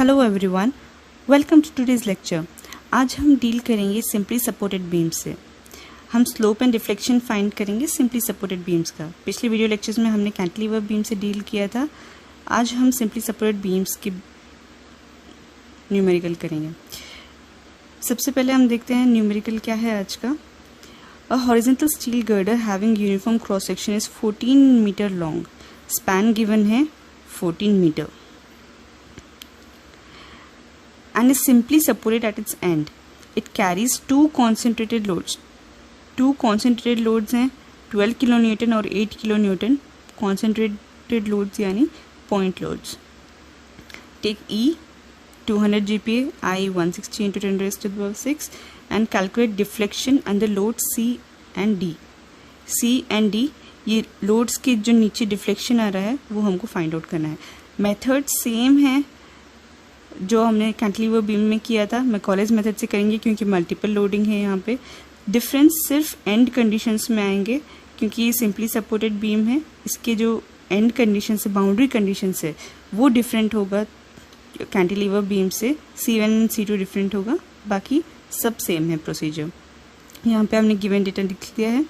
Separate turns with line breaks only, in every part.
Hello everyone, welcome to today's lecture. आज हम deal करेंगे सिंपली सपोर्टेड बीम्स से। हम स्लोप एंड डिफ्लेक्शन फाइंड करेंगे सिंपली सपोर्टेड बीम्स का। पिछले वीडियो लेक्चर्स में हमने कैंटिलीवर बीम से डील किया था। आज हम सिंपली सपोर्टेड बीम्स के न्यूमेरिकल करेंगे। सबसे पहले हम देखते हैं न्यूमेरिकल क्या है आज का। A horizontal steel girder having uniform cross section is 14 metre long. Span given है 14 metre and is simply supported at its end. It carries two concentrated loads. Two concentrated loads हैं 12 किलोन्यूटन और 8 kilonewton. concentrated loads यानी point loads. Take E 200 GPa, I 160 into 10 raised to the power 6 and calculate deflection under loads C and D. C and D ये loads के जो नीचे deflection आ रहा है वो हमको find out करना है। Method same है जो हमने कैंटिलीवर बीम में किया था। मैं कॉलेज मेथड से करेंगे क्योंकि मल्टीपल लोडिंग है। यहाँ पे डिफरेंस सिर्फ एंड कंडीशंस में आएंगे क्योंकि ये सिंपली सपोर्टेड बीम है। इसके जो एंड कंडीशन से बाउंड्री कंडीशन है वो डिफरेंट होगा कैंटिलीवर बीम से। C1 एंड C2 डिफरेंट होगा, बाकी सब सेम है प्रोसीजर। यहाँ पे हमने गिवन डेटा लिख दिया है।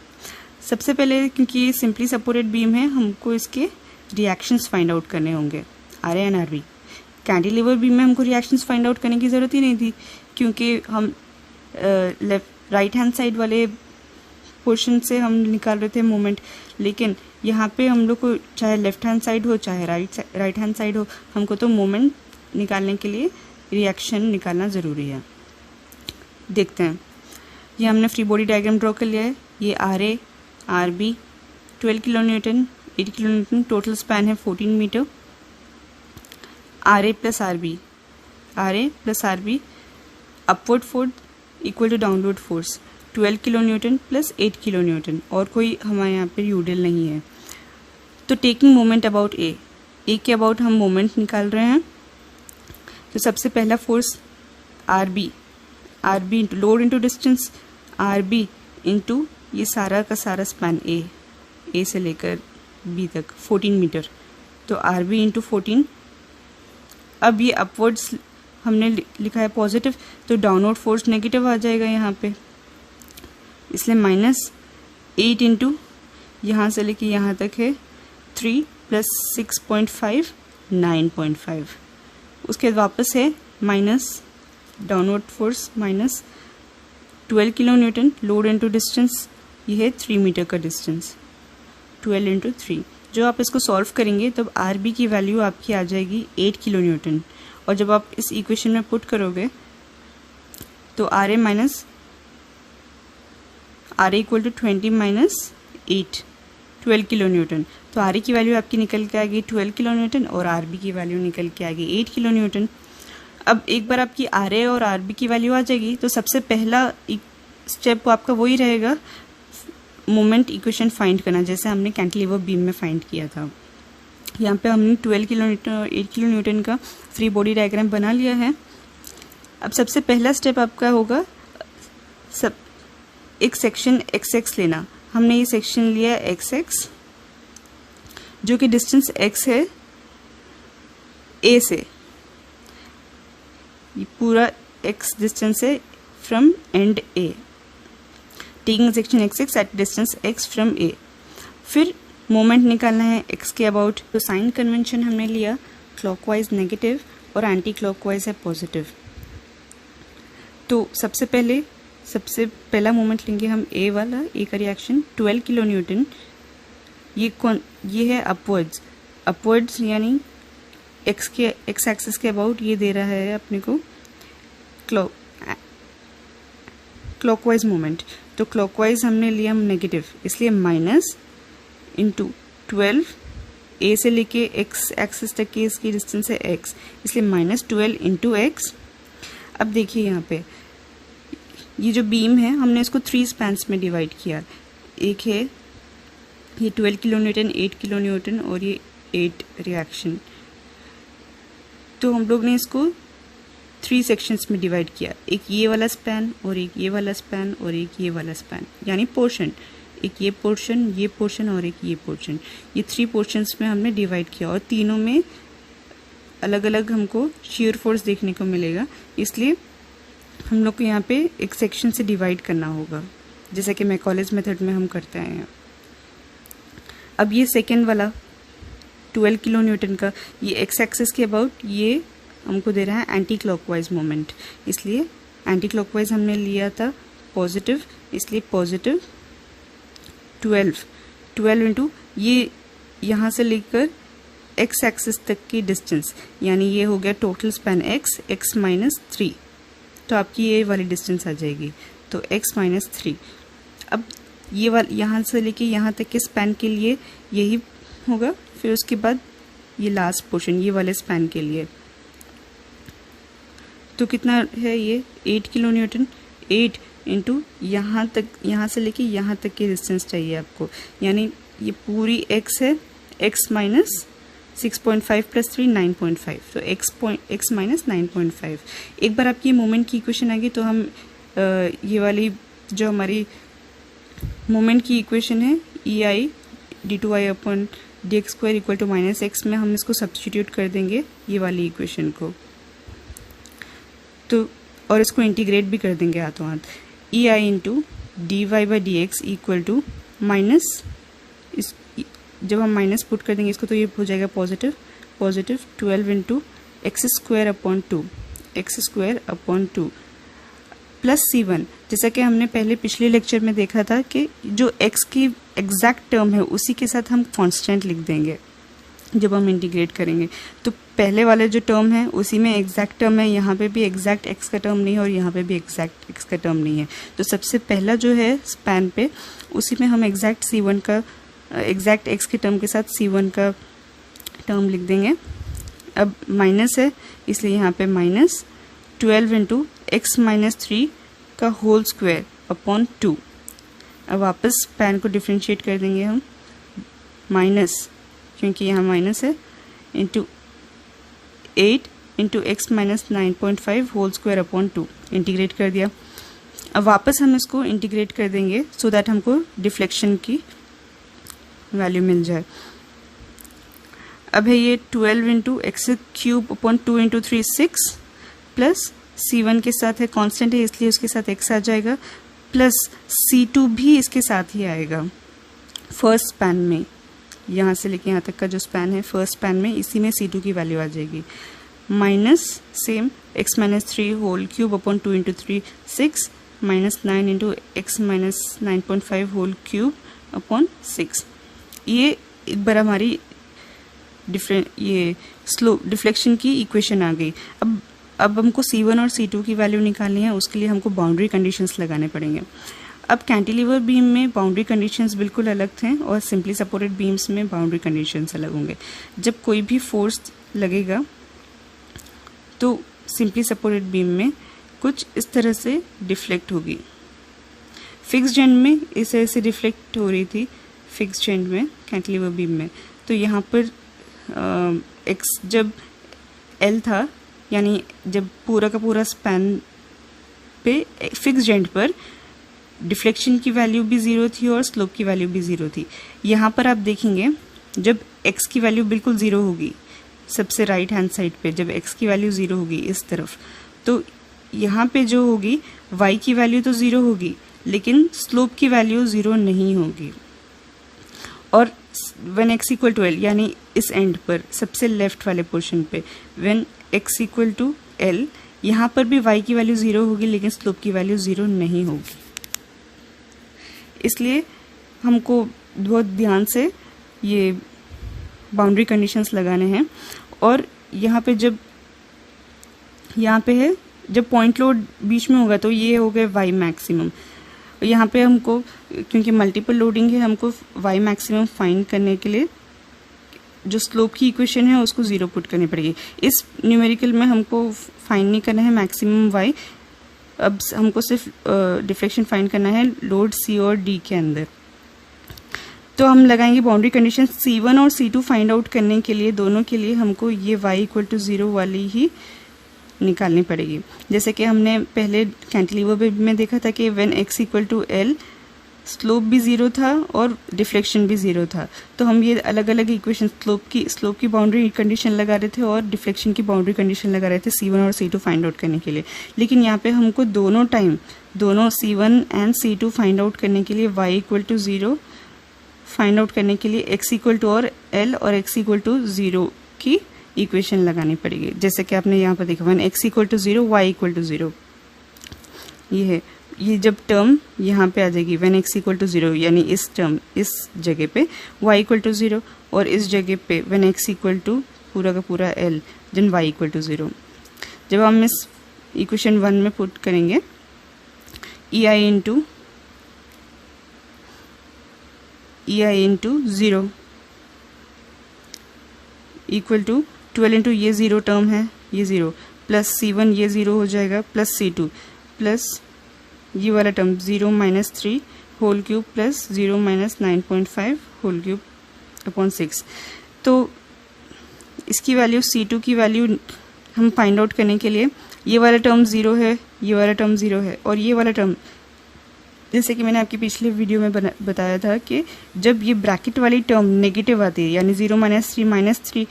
सबसे पहले क्योंकि ये सिंपली सपोर्टेड बीम है हमको इसके रिएक्शंस फाइंड आउट करने होंगे, RA and RB। Cantilever beam में हमको रिएक्शंस फाइंड आउट करने की ज़रूरत ही नहीं थी क्योंकि हम लेफ्ट राइट हैंड साइड वाले पोर्शन से हम निकाल रहे थे मोमेंट। लेकिन यहाँ पे हम लोग को चाहे लेफ्ट हैंड साइड हो चाहे राइट हैंड साइड हो, हमको तो मोमेंट निकालने के लिए रिएक्शन निकालना ज़रूरी है। देखते हैं, ये हमने फ्री बॉडी डायग्राम ड्रॉ कर लिया है। ये RA RB 12 kilonewton 8 kilonewton, total span है 14 metre. RA plus RB upward force equal to downward force 12 kilonewton plus 8 kilonewton, और कोई हमारे यहाँ पे यूडल नहीं है। तो टेकिंग मोमेंट अबाउट ए के अबाउट हम मोमेंट निकाल रहे हैं। तो सबसे पहला force RB into load into distance, RB into ये सारा का सारा स्पैन ए से लेकर B तक 14 मीटर। तो RB इंटू 14। अब ये अपवर्ड्स हमने लिखा है पॉजिटिव, तो डाउनवर्ड फोर्स नेगेटिव आ जाएगा यहाँ पे, इसलिए -8 इंटू यहाँ से लेके यहाँ तक है 3 प्लस 6.5 9.5। उसके बाद वापस है minus downward force -12 kilonewton, load into distance ये है 3 मीटर का डिस्टेंस, 12 इंटू 3। जो आप इसको सॉल्व करेंगे तब RB की वैल्यू आपकी आ जाएगी 8 किलोन्यूटन, और जब आप इस इक्वेशन में पुट करोगे तो RA equal to 20 minus 8 12 kilonewton. तो RA की वैल्यू आपकी निकल के आएगी 12 किलोन्यूटन और RB की वैल्यू निकल के आएगी 8 किलोन्यूटन। अब एक बार आपकी RA और RB की वैल्यू आ जाएगी तो सबसे पहला स्टेप आपका वही रहेगा, मोमेंट इक्वेशन फाइंड करना, जैसे हमने कैंटिलीवर बीम में फाइंड किया था। यहाँ पे हमने 12 किलोन्यूटन और 8 किलोन्यूटन का फ्री बॉडी डायग्राम बना लिया है। अब सबसे पहला स्टेप आपका होगा एक सेक्शन XX लेना। हमने ये सेक्शन लिया XX जो कि डिस्टेंस X है A से, ये पूरा X डिस्टेंस है from and A। Taking section XX at distance X from A। फिर मोमेंट निकालना है X के अबाउट। तो साइन कन्वेंशन हमने लिया क्लॉकवाइज नेगेटिव और एंटी क्लॉकवाइज है पॉजिटिव। तो सबसे पहला मोमेंट लेंगे हम A वाला, A का रिएक्शन 12 किलोन्यूटन। ये है अपवर्ड्स यानी X एक्सिस के अबाउट ये दे रहा है अपने को क्लॉकवाइज मोमेंट। तो क्लॉकवाइज हमने लिया हम नेगेटिव, इसलिए माइनस इंटू 12 A से लेके X एक्सिस तक की इसकी डिस्टेंस है X, इसलिए -12 इंटू X। अब देखिए यहाँ पे ये जो बीम है हमने इसको 3 स्पैन्स में डिवाइड किया। एक है ये 12 किलोन्यूटन 8 किलोन्यूटन और ये 8 रिएक्शन। तो हम लोग ने इसको 3 सेक्शंस में डिवाइड किया, एक ये वाला स्पैन और एक ये वाला स्पैन और एक ये वाला स्पैन, यानी पोर्शन, एक ये पोर्शन और एक ये पोर्शन। ये 3 पोर्शंस में हमने डिवाइड किया और तीनों में अलग अलग हमको शीयर फोर्स देखने को मिलेगा, इसलिए हम लोग को यहाँ पे एक सेक्शन से डिवाइड करना होगा, जैसा कि मैकॉलेज मेथड में हम करते आए हैं। अब ये सेकेंड वाला 12 किलो न्यूटन का, ये एक्स एक्सिस के अबाउट ये हमको दे रहा है एंटी क्लॉकवाइज मोमेंट, इसलिए एंटी क्लॉकवाइज हमने लिया था पॉजिटिव, इसलिए पॉजिटिव 12 इंटू ये यहाँ से लेकर एक्स एक्सिस तक की डिस्टेंस, यानी ये हो गया टोटल स्पैन x माइनस 3, तो आपकी ये वाली डिस्टेंस आ जाएगी, तो x माइनस 3। अब ये वाला यहाँ से लेके यहाँ तक के स्पैन के लिए यही होगा, फिर उसके बाद ये लास्ट पोर्शन ये वाले स्पैन के लिए, तो कितना है ये 8 किलो न्यूटन, 8 इंटू यहाँ तक, यहाँ से लेके यहाँ तक की डिस्टेंस चाहिए आपको, यानी ये पूरी x है, x माइनस 6.5 प्लस 3 9.5, तो x माइनस 9.5। एक बार आपकी मोमेंट की इक्वेशन आ गई तो हम ये वाली जो हमारी मोमेंट की इक्वेशन है EI d2i upon dx square equal to minus x में हम इसको सब्स्टिट्यूट कर देंगे ये वाली इक्वेशन को, तो और इसको इंटीग्रेट भी कर देंगे हाथों हाथ। EI into d y by d x equal to minus, इस जब हम माइनस पुट कर देंगे इसको तो ये हो जाएगा positive 12 into x square upon 2 plus C1, जैसा कि हमने पहले पिछले लेक्चर में देखा था कि जो x की एग्जैक्ट टर्म है उसी के साथ हम कांस्टेंट लिख देंगे जब हम इंटीग्रेट करेंगे, तो पहले वाले जो टर्म है उसी में एग्जैक्ट टर्म है, यहाँ पे भी एग्जैक्ट x का टर्म नहीं है और यहाँ पे भी एग्जैक्ट x का टर्म नहीं है, तो सबसे पहला जो है स्पैन पे उसी में हम एग्जैक्ट C1 का एग्जैक्ट x के टर्म के साथ C1 का टर्म लिख देंगे। अब माइनस है इसलिए यहाँ पे माइनस 12 इंटू एक्स माइनस 3 का होल स्क्वायर अपॉन 2। अब वापस स्पैन को डिफ्रेंशिएट कर देंगे हम, माइनस क्योंकि यहाँ माइनस है into 8 into x minus 9.5 whole square upon 2, integrate कर दिया। अब वापस हम इसको इंटीग्रेट कर देंगे सो दैट हमको डिफ्लेक्शन की वैल्यू मिल जाए। अब है ये 12 into x cube upon 2 into 3 6 plus C1 के साथ है कांस्टेंट है इसलिए उसके साथ x आ जाएगा, प्लस C2 भी इसके साथ ही आएगा फर्स्ट स्पैन में, यहाँ से लेके यहाँ तक का जो स्पैन है फर्स्ट स्पैन में इसी में C2 की वैल्यू आ जाएगी, minus same x minus 3 whole cube upon 2 into 3 6 minus 9 into x minus 9.5 whole cube upon 6। ये एक बार हमारी ये स्लो डिफ्लेक्शन की इक्वेशन आ गई। अब हमको C1 और C2 की वैल्यू निकालनी है, उसके लिए हमको बाउंड्री कंडीशंस लगाने पड़ेंगे। अब कैंटिलीवर बीम में बाउंड्री कंडीशंस बिल्कुल अलग थे और सिंपली सपोर्टेड बीम्स में बाउंड्री कंडीशंस अलग होंगे। जब कोई भी फोर्स लगेगा तो सिंपली सपोर्टेड बीम में कुछ इस तरह से डिफ्लेक्ट होगी, फिक्स्ड एंड में इस तरह से डिफ्लेक्ट हो रही थी फिक्स्ड एंड में कैंटिलीवर बीम में, तो यहाँ पर एक्स जब L था यानी जब पूरा का पूरा स्पैन पे फिक्स्ड एंड पर डिफ्लेक्शन की वैल्यू भी 0 थी और स्लोप की वैल्यू भी 0 थी। यहाँ पर आप देखेंगे जब x की वैल्यू बिल्कुल 0 होगी सबसे राइट हैंड साइड पे, जब x की वैल्यू 0 होगी इस तरफ, तो यहाँ पे जो होगी y की वैल्यू तो 0 होगी लेकिन स्लोप की वैल्यू 0 नहीं होगी। और when x equal to L यानी इस एंड पर सबसे लेफ्ट वाले पोर्शन पे when x equal to L, यहाँ पर भी y की वैल्यू 0 होगी लेकिन स्लोप की वैल्यू 0 नहीं होगी। इसलिए हमको बहुत ध्यान से ये बाउंड्री कंडीशंस लगाने हैं। और यहाँ पे जब यहाँ पे है जब पॉइंट लोड बीच में होगा तो ये हो गए y मैक्सिमम। यहाँ पे हमको क्योंकि मल्टीपल लोडिंग है हमको y मैक्सिमम फाइंड करने के लिए जो स्लोप की इक्वेशन है उसको 0 पुट करनी पड़ेगी। इस न्यूमेरिकल में हमको फाइंड नहीं करना है मैक्सिमम y, अब हमको सिर्फ डिफ्लेक्शन फाइंड करना है लोड C और D के अंदर। तो हम लगाएंगे बाउंड्री कंडीशन C1 और C2 फाइंड आउट करने के लिए, दोनों के लिए हमको ये y इक्वल टू 0 वाली ही निकालनी पड़ेगी। जैसे कि हमने पहले कैंटिलीवर में देखा था कि when x equal to L slope भी ज़ीरो था और डिफ्लेक्शन भी ज़ीरो था। तो हम ये अलग अलग इक्वेशन स्लोप की बाउंड्री कंडीशन लगा रहे थे और डिफ्लेक्शन की बाउंड्री कंडीशन लगा रहे थे C1 और C2 फाइंड आउट करने के लिए। लेकिन यहाँ पे हमको दोनों C1 and C2 find out करने के लिए y equal to 0 find out करने के लिए x इक्वल टू और L और x इक्वल टू 0 की इक्वेशन लगानी पड़ेगी। जैसे कि आपने यहाँ पर देखा, when x equal to 0 y equal to 0, ये है। ये जब टर्म यहाँ पे आ जाएगी व्हेन x इक्वल टू 0, यानी इस टर्म इस जगह पे y इक्वल टू 0 और इस जगह पे व्हेन x इक्वल टू पूरा का पूरा L then y equal to 0। जब हम इस इक्वेशन 1 में पुट करेंगे EI into 0 equal to 12 into ये 0 टर्म है, ये 0 प्लस C1 ये 0 हो जाएगा प्लस C2 प्लस ये वाला term 0 minus 3 whole cube plus 0 minus 9.5 whole cube upon 6। तो इसकी वैल्यू C2 की वैल्यू हम फाइंड आउट करने के लिए ये वाला टर्म 0 है, ये वाला टर्म 0 है और ये वाला टर्म, जैसे कि मैंने आपकी पिछले वीडियो में बताया था कि जब ये ब्रैकेट वाली टर्म नेगेटिव आती है, यानी 0 माइनस 3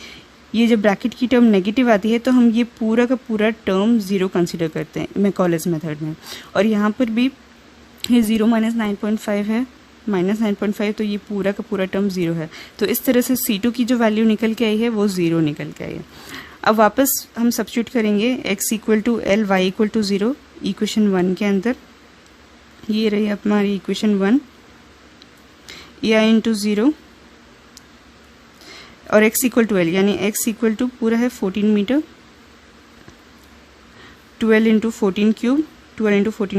ये जब ब्रैकेट की टर्म नेगेटिव आती है तो हम ये पूरा का पूरा टर्म 0 कंसिडर करते हैं मैकॉलेस मेथड में। और यहाँ पर भी ये 0 माइनस 9.5 है, माइनस 9.5, तो ये पूरा का पूरा टर्म 0 है। तो इस तरह से C2 की जो वैल्यू निकल के आई है वो 0 निकल के आई है। अब वापस हम सब्स्टिट्यूट करेंगे x equal to L y equal to 0 equation 1 के अंदर। ये रही हमारी इक्वेशन 1, EI इंटू 0 और x इक्वल टू L, यानी x इक्वल टू पूरा है 14 metre, 12 into 14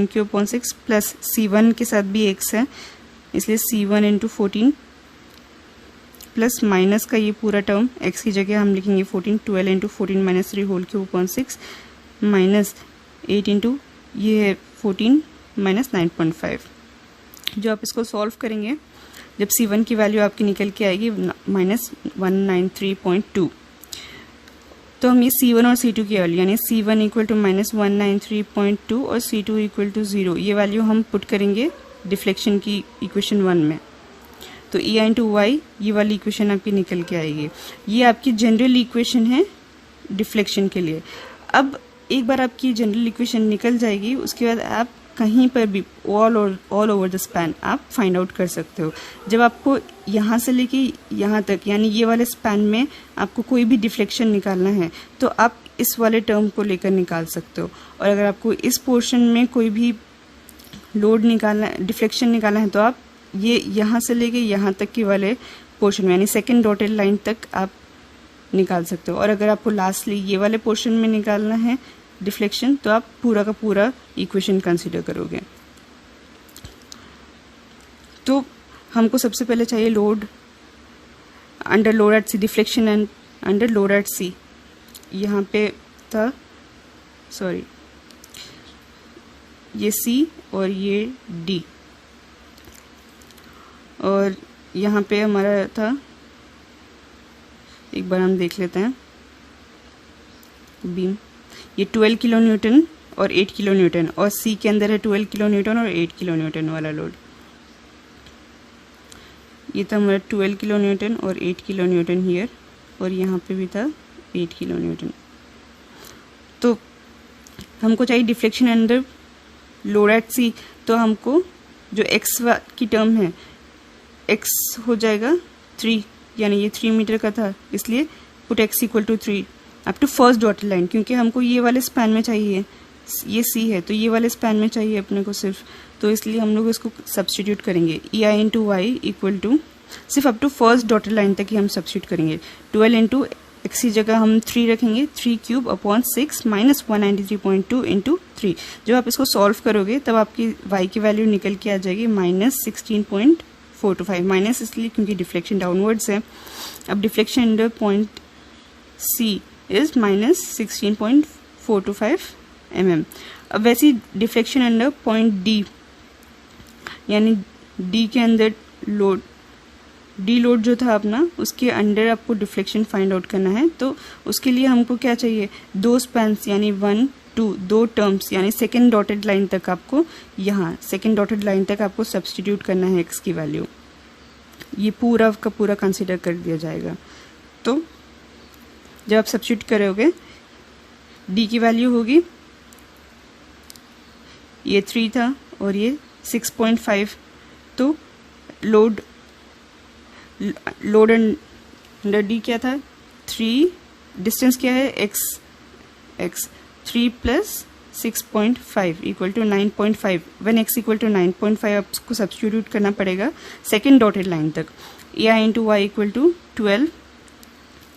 cube upon 6 plus C1 के साथ भी x है इसलिए C1 इंटू 14 प्लस माइनस का ये पूरा टर्म x की जगह हम लिखेंगे 14, 12 into 14 minus 3 whole cube upon 6 minus 8 into ये है 14 माइनस 9.5। जो आप इसको सॉल्व करेंगे जब C1 की वैल्यू आपकी निकल के आएगी माइनस 193.2, तो हम ये C1 और C2 की वैल्यू यानी C1 इक्वल टू माइनस 193.2 और C2 इक्वल टू 0 ये वैल्यू हम पुट करेंगे डिफ्लेक्शन की इक्वेशन 1 में। तो EI इंटू वाई ये वाली इक्वेशन आपकी निकल के आएगी। ये आपकी जनरल इक्वेशन है डिफ्लेक्शन के लिए। अब एक बार आपकी जनरल इक्वेशन निकल जाएगी उसके बाद आप कहीं पर भी ऑल ओवर द स्पैन आप फाइंड आउट कर सकते हो। जब आपको यहाँ से लेके यहाँ तक यानी ये वाले स्पैन में आपको कोई भी डिफ्लेक्शन निकालना है तो आप इस वाले टर्म को लेकर निकाल सकते हो। और अगर आपको इस पोर्शन में कोई भी लोड निकालना डिफ्लेक्शन निकालना है तो आप ये यहाँ से लेके यहाँ तक के वाले पोर्शन में यानी सेकेंड डॉटेड लाइन तक आप निकाल सकते हो। और अगर आपको लास्टली ये वाले पोर्शन में निकालना है डिफ्लेक्शन तो आप पूरा का पूरा इक्वेशन कंसीडर करोगे। तो हमको सबसे पहले चाहिए load under load at C, deflection and under load at C. यहाँ पे था सॉरी ये C और ये D और यहाँ पे हमारा था, एक बार हम देख लेते हैं, बीम ये 12 किलो न्यूटन और 8 किलो न्यूटन और C के अंदर है 12 किलो न्यूटन और 8 किलो न्यूटन वाला लोड। ये था हमारा 12 किलो न्यूटन और 8 किलो न्यूटन हियर और यहाँ पे भी था 8 किलो न्यूटन। तो हमको चाहिए deflection under load eight C। तो हमको जो x की टर्म है x हो जाएगा 3, यानी ये 3 मीटर का था इसलिए put x equal to 3 up to first dotted line, क्योंकि हमको ये वाले स्पैन में चाहिए, ये C है तो ये वाले स्पैन में चाहिए अपने को सिर्फ, तो इसलिए हम लोग इसको सब्स्टिट्यूट करेंगे। EI into Y equal to सिर्फ up to first dotted line तक ही हम सब्स्टिट्यूट करेंगे। 12 इंटू x की जगह हम 3 रखेंगे, 3 क्यूब अपॉन 6 माइनस 193.2 इंटू 3। जब आप इसको सॉल्व करोगे तब आपकी y की वैल्यू निकल के आ जाएगी माइनस 16.425। माइनस इसलिए क्योंकि डिफ्लेक्शन डाउनवर्ड्स है। अब deflection under point C is minus 16.425 mm। अब वैसी डिफ्लेक्शन अंडर पॉइंट D यानी D के अंदर लोड, D लोड जो था अपना उसके अंडर आपको डिफ्लेक्शन फाइंड आउट करना है। तो उसके लिए हमको क्या चाहिए, दो स्पैन्स यानी 1 टू, दो टर्म्स यानी सेकेंड डॉटेड लाइन तक आपको, यहाँ सेकेंड डॉटेड लाइन तक आपको सब्स्टिट्यूट करना है x की वैल्यू। ये पूरा का पूरा कंसिडर कर दिया जाएगा। तो जब आप सब्स्टिट्यूट करोगे d की वैल्यू होगी, ये 3 था और ये 6.5, तो लोड अंडर d क्या था 3, डिस्टेंस क्या है x 3 plus 6.5 equal to 9.5। When x equal to 9.5 आपको सब्स्टिट्यूट करना पड़ेगा सेकेंड डॉटेड लाइन तक। a into Y equal to 12,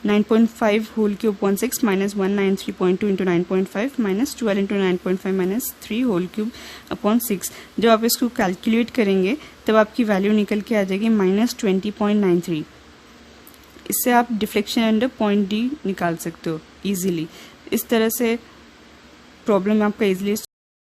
9.5 whole cube upon 6 minus 193.2 into 9.5 minus 12 into 9.5 minus 3 whole cube upon 6। जब आप इसको कैलकुलेट करेंगे तब आपकी वैल्यू निकल के आ जाएगी -20.93। इससे आप डिफ्लेक्शन अंडर पॉइंट डी निकाल सकते हो इजीली। इस तरह से प्रॉब्लम आपका इजीली